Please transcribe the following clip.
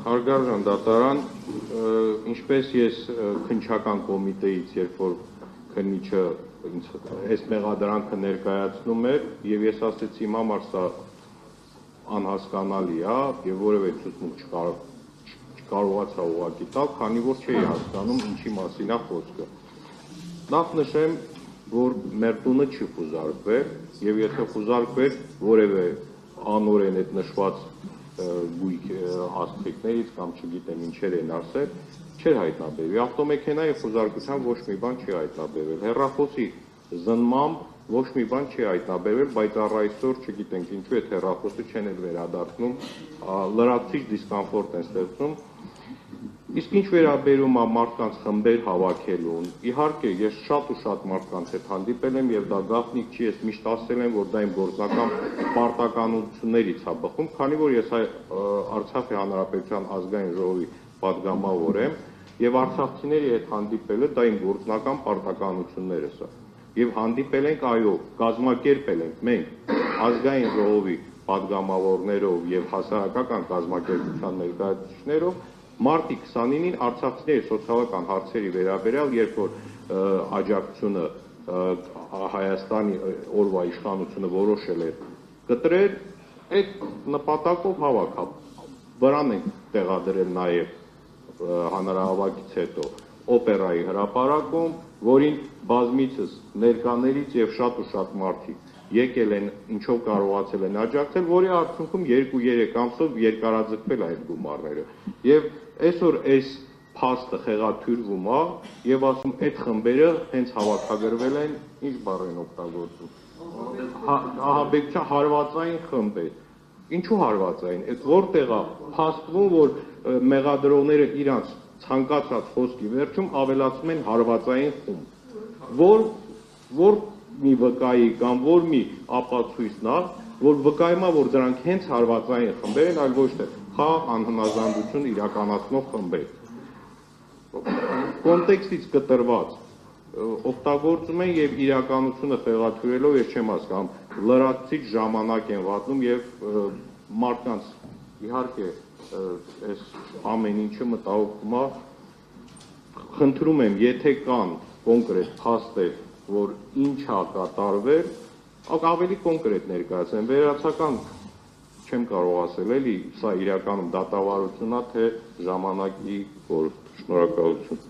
Հարգարժան դատարան, ինչպես ես քննչական կոմիտեից, երբ որ քննիչը այս մեղադրանքը ներկայացնում էր, եւ ես ասեցի, իմ համար սա անհասկանալի է եւ որևէ ցուցմունք չկարողացա ուղղակի տալ, քանի որ չէի հասկանում ինչի մասին է խոսքը։ Նախ նշեմ, որ մեր տունը չի խուզարկվել եւ եթե խուզարկվեր որևէ անօրեն այդ նշված գույք աստղիկներից կամ չգիտեմ ինչեր են ասել, չէր հայտնաբերվի։ Ավտոմեքենայի խուզարկության ոչ մի բան չի հայտնաբերվել։ Հեռախոսի զննմամբ ոչ մի բան չի հայտնաբերվել, բայց առ այսօր չգիտենք ինչու այդ հեռախոսը չեն էլ վերադարձնում, լրացուցիչ դիսկոմֆորտ են ստեղծում։ Իսկ ինչ վերաբերում է մարդկանց խմբեր հավաքելուն, իհարկե ես շատ ու շատ մարդկանց հետ հանդիպել եմ եւ դա գաղտնիք չի, ես միշտ ասել եմ, որ դա իմ գործնական պարտականություններից է բխում, քանի որ ես Արցախի Հանրապետության ազգային ժողովի պատգամավոր եմ եւ արցախցիների հետ հանդիպելը դա իմ գործնական պարտականություններս է։ Եվ հանդիպել ենք, այո, կազմակերպել ենք մենք ազգային ժողովի պատգամավորներով եւ հասարակական կազմակերպության ներկայացուցիչներով Մարտի 29-ին արցախցիների սոցիալական հարցերի վերաբերյալ, երբ որ աջակցությունը Հայաստանի օրվա իշխանությունը որոշել էր կտրել, այդ նպատակով հավաք վրան ենք տեղադրել նաև հանրահավաքից հետո օպերայի հրապարակում, որին բազմիցս ներկաներից եւ շատ ու շատ մարդիկ եկել են, ինչով կարողացել են աջակցել, որի արդյունքում 2-3 ամսով երկարաձգվել այդ գումարները։ Եվ այսօր այս փաստը խեղաթյուրվում է եւ ասում այդ խմբերը հենց հավաքագրվել են, ինչ բառ են օգտագործում։ Ահաբեկչության հարվածային խմբեր։ Ինչու հարվածային։ Այդ որտեղ է փաստվում, որ մեղադրողները իրանց ցանկացած խոսքի վերջում ավելացում են հարվածային խումբ, որ մի վկայի կամ որ մի ապացույցն է, որ վկայում է, որ դրանք հենց հարվածային խմբեր են, այլ ոչ թե խաղաղ անհնազանդություն իրականացնող խմբեր։ Կոնտեքստից կտրված օգտագործում են եւ իրականությունը խեղաթյուրելով, ես չեմ հասկանում, լրացուցիչ ժամանակ են վատնում եւ մարդկանց իհարկե այս ամեն ինչը մտահոգում է։ Խնդրում եմ, եթե կան կոնկրետ փաստեր, որ ինչ է կատարվել, ավելի կոնկրետ ներկայացնեն, վերացական չեմ կարող ասել, էլի սա իրականում դատավարություն է, թե ժամանակի որ շնորհակալություն։